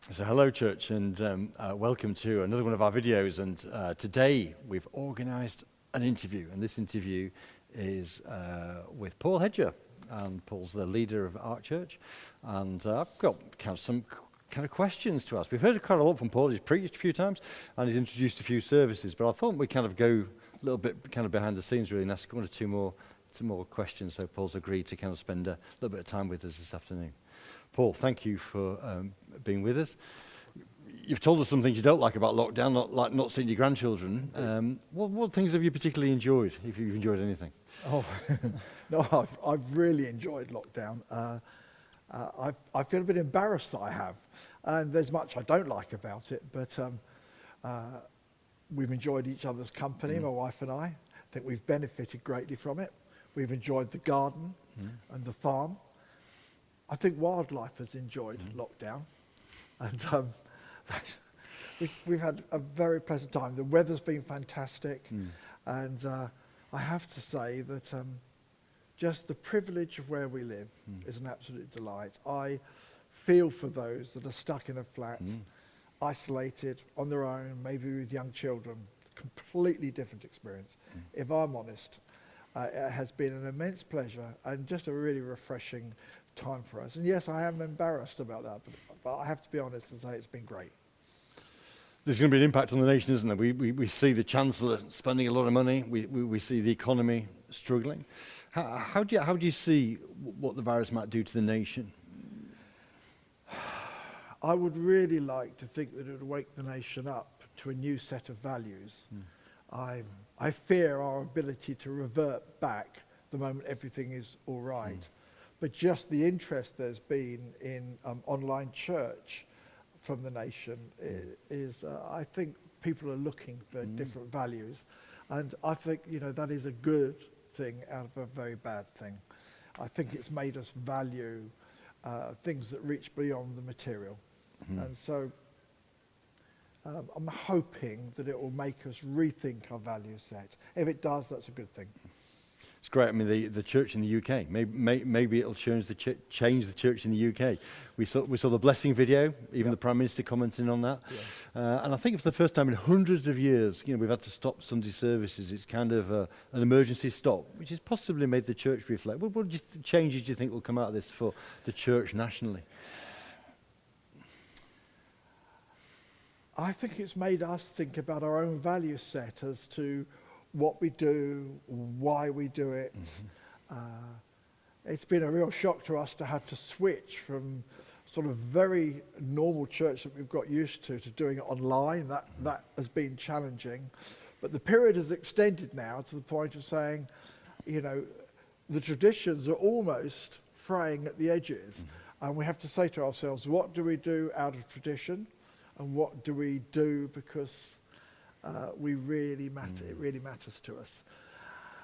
So hello church, and welcome to another one of our videos, and today we've organised an interview, and this interview is with Paul Hedger, and Paul's the leader of our church, and I've got some questions to ask. We've heard quite a lot from Paul. He's preached a few times and he's introduced a few services, but I thought we'd go a little bit behind the scenes really and ask one or two more questions. So Paul's agreed to spend a little bit of time with us this afternoon. Paul, thank you for being with us. You've told us some things you don't like about lockdown, not seeing your grandchildren. What things have you particularly enjoyed, if you've enjoyed anything? Oh, no, I've really enjoyed lockdown. I feel a bit embarrassed that I have, and there's much I don't like about it, but we've enjoyed each other's company, my wife and I. I think we've benefited greatly from it. We've enjoyed the garden and the farm. I think wildlife has enjoyed lockdown, and we've had a very pleasant time. The weather's been fantastic, and I have to say that just the privilege of where we live is an absolute delight. I feel for those that are stuck in a flat, isolated, on their own, maybe with young children. Completely different experience. If I'm honest, it has been an immense pleasure and just a really refreshing time for us. And yes, I am embarrassed about that, but I have to be honest and say it's been great. There's going to be an impact on the nation, isn't there? We see the Chancellor spending a lot of money. We see the economy struggling. How do you see what the virus might do to the nation? I would really like to think that it would wake the nation up to a new set of values. I fear our ability to revert back the moment everything is all right. But just the interest there's been in online church from the nation is I think people are looking for different values. And I think, that is a good thing out of a very bad thing. I think it's made us value things that reach beyond the material. And so I'm hoping that it will make us rethink our value set. If it does, that's a good thing. It's great. I mean, the church in the UK, maybe it'll change the church in the UK. We saw the blessing video, even the Prime Minister commenting on that. Yeah. And I think for the first time in hundreds of years, we've had to stop Sunday services. It's kind of an emergency stop, which has possibly made the church reflect. What changes do you think will come out of this for the church nationally? I think it's made us think about our own value set as to what we do, why we do it. It's been a real shock to us to have to switch from sort of very normal church that we've got used to doing it online. That has been challenging. But the period has extended now to the point of saying, the traditions are almost fraying at the edges. And we have to say to ourselves, what do we do out of tradition? And what do we do because we really matter? It really matters to us.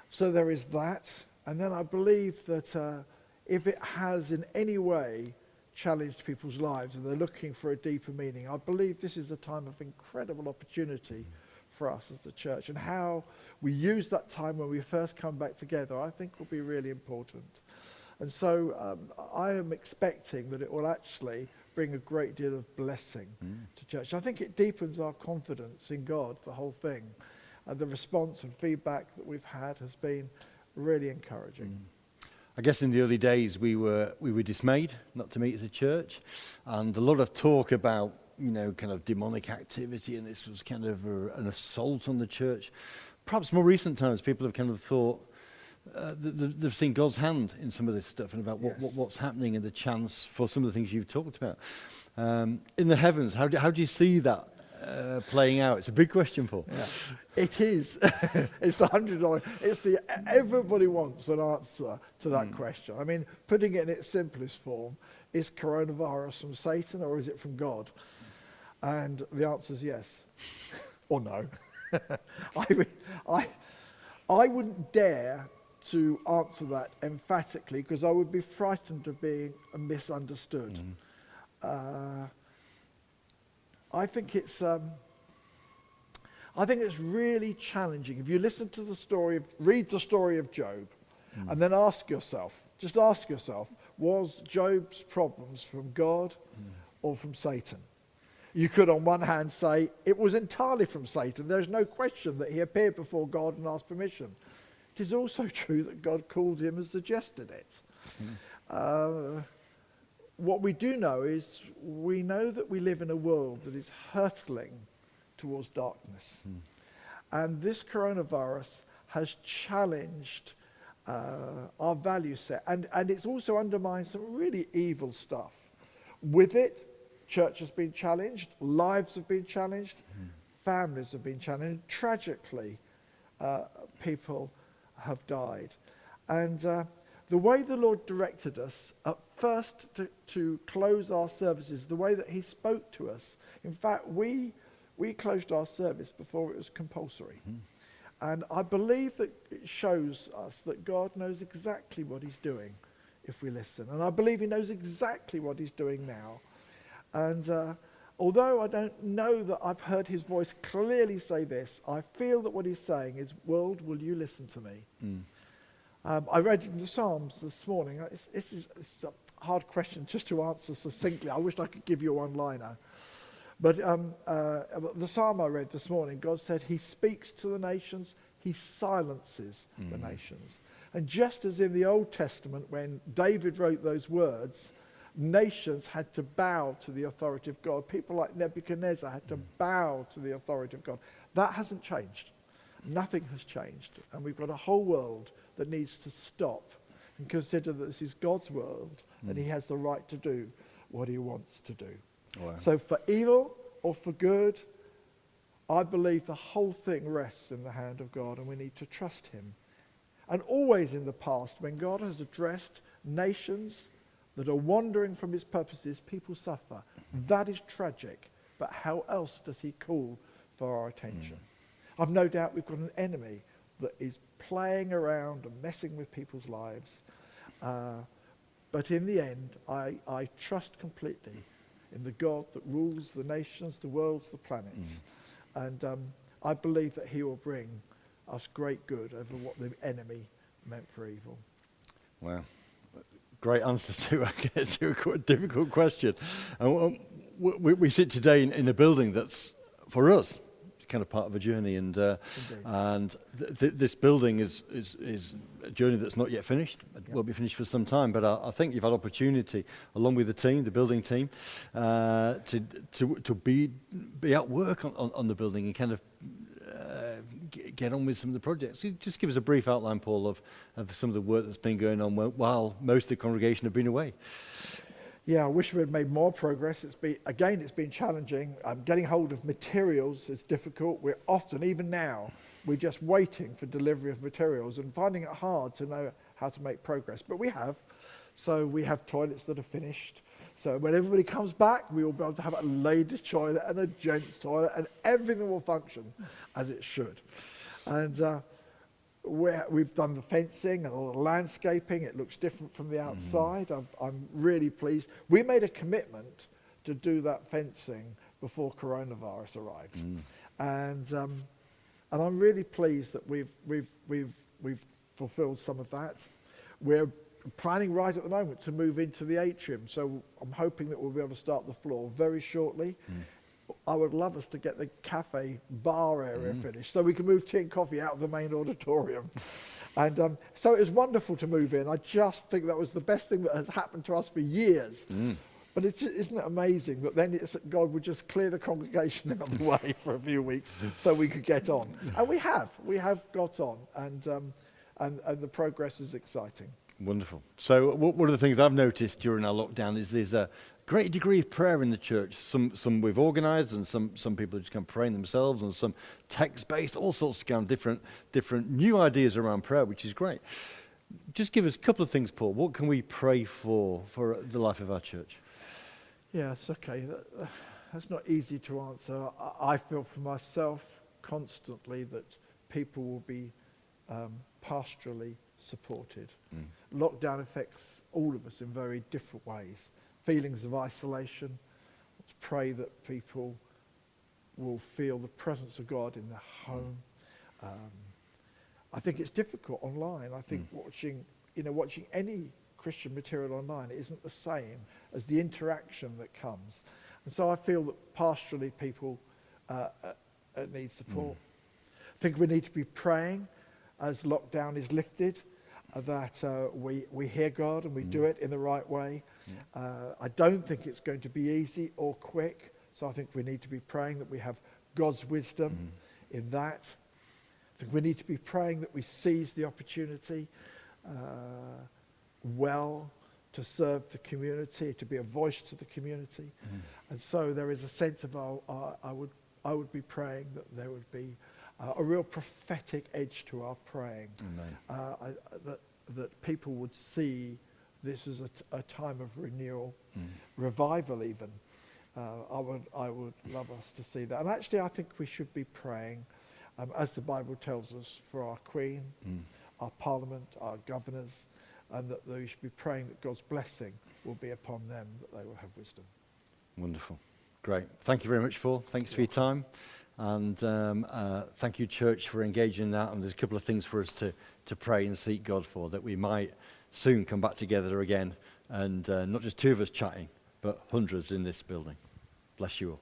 So there is that. And then I believe that if it has in any way challenged people's lives and they're looking for a deeper meaning, I believe this is a time of incredible opportunity for us as the church. And how we use that time when we first come back together, I think will be really important. And so I am expecting that it will actually bring a great deal of blessing to church. I think it deepens our confidence in God, the whole thing. And the response and feedback that we've had has been really encouraging. I guess in the early days we were dismayed not to meet as a church, and a lot of talk about kind of demonic activity, and this was kind of an assault on the church. Perhaps more recent times people have kind of thought they've seen God's hand in some of this stuff and about what's happening and the chance for some of the things you've talked about. In the heavens, how do you see that playing out? It's a big question, Paul. Yeah. It is. It's the $100. Everybody wants an answer to that question. I mean, putting it in its simplest form, is coronavirus from Satan or is it from God? And the answer is yes or no. I wouldn't dare to answer that emphatically because I would be frightened of being misunderstood. I think it's really challenging. If you listen to read the story of Job, and then ask yourself, was Job's problems from God or from Satan? You could on one hand say it was entirely from Satan. There's no question that he appeared before God and asked permission. It is also true that God called him and suggested it. What we do know is we know that we live in a world that is hurtling towards darkness. And this coronavirus has challenged our value set. And it's also undermined some really evil stuff. With it, church has been challenged, lives have been challenged, families have been challenged. Tragically, people have died. And the way the Lord directed us at first to close our services, the way that he spoke to us, in fact, we closed our service before it was compulsory. And I believe that it shows us that God knows exactly what he's doing if we listen. And I believe he knows exactly what he's doing now. And although I don't know that I've heard his voice clearly say this, I feel that what he's saying is, world, will you listen to me? I read in the Psalms this morning. It's a hard question just to answer succinctly. I wish I could give you a one-liner. But the psalm I read this morning, God said he speaks to the nations, he silences the nations. And just as in the Old Testament, when David wrote those words, nations had to bow to the authority of God. People like Nebuchadnezzar had to bow to the authority of God. That hasn't changed. Nothing has changed. And we've got a whole world that needs to stop and consider that this is God's world and he has the right to do what he wants to do. Wow. So for evil or for good, I believe the whole thing rests in the hand of God and we need to trust him. And always in the past, when God has addressed nations that are wandering from his purposes, people suffer. That is tragic. But how else does he call for our attention? I've no doubt we've got an enemy that is playing around and messing with people's lives. But in the end, I trust completely in the God that rules the nations, the worlds, the planets. And I believe that he will bring us great good over what the enemy meant for evil. Wow. Great answer to a quite difficult question. And we sit today in a building that's, for us, kind of part of a journey, and this building is a journey that's not yet finished. It will be finished for some time, but I think you've had opportunity, along with the team, the building team, to be at work on the building and kind of get on with some of the projects. Just give us a brief outline, Paul, of some of the work that's been going on while most of the congregation have been away. Yeah, I wish we had made more progress. It's been challenging. Getting hold of materials is difficult. We're often, even now, we're just waiting for delivery of materials and finding it hard to know how to make progress. But we have. So we have toilets that are finished. So when everybody comes back, we will be able to have a ladies' toilet and a gents' toilet, and everything will function as it should. And we've done the fencing and all the landscaping. It looks different from the outside. I'm really pleased. We made a commitment to do that fencing before coronavirus arrived, and I'm really pleased that we've fulfilled some of that. We're planning right at the moment to move into the atrium, so I'm hoping that we'll be able to start the floor very shortly. I would love us to get the cafe bar area finished so we can move tea and coffee out of the main auditorium. And so it was wonderful to move in. I just think that was the best thing that has happened to us for years. But isn't it amazing that then God would just clear the congregation out of the way for a few weeks so we could get on. And we have got on, and the progress is exciting. Wonderful. So one of the things I've noticed during our lockdown is there's a great degree of prayer in the church. Some we've organised, and some people are just kind of praying themselves, and some text-based, all sorts of kind of different new ideas around prayer, which is great. Just give us a couple of things, Paul. What can we pray for the life of our church? Yeah, it's okay. That's not easy to answer. I feel for myself constantly that people will be pastorally supported. Lockdown affects all of us in very different ways. Feelings of isolation. Let's pray that people will feel the presence of God in their home. I think it's difficult online. I think watching any Christian material online isn't the same as the interaction that comes. And so I feel that pastorally people need support. I think we need to be praying as lockdown is lifted, that we hear God and we do it in the right way. I don't think it's going to be easy or quick, so I think we need to be praying that we have God's wisdom in that. I think we need to be praying that we seize the opportunity well to serve the community, to be a voice to the community. And so there is a sense of I would be praying that there would be a real prophetic edge to our praying. That people would see this as a time of renewal, revival even. I would love us to see that. And actually I think we should be praying, as the Bible tells us, for our Queen, our Parliament, our governors, and that we should be praying that God's blessing will be upon them, that they will have wisdom. Wonderful. Great. Thank you very much, Paul. Thanks for your time. And thank you, church, for engaging in that. And there's a couple of things for us to pray and seek God for, that we might soon come back together again, and not just two of us chatting, but hundreds in this building. Bless you all.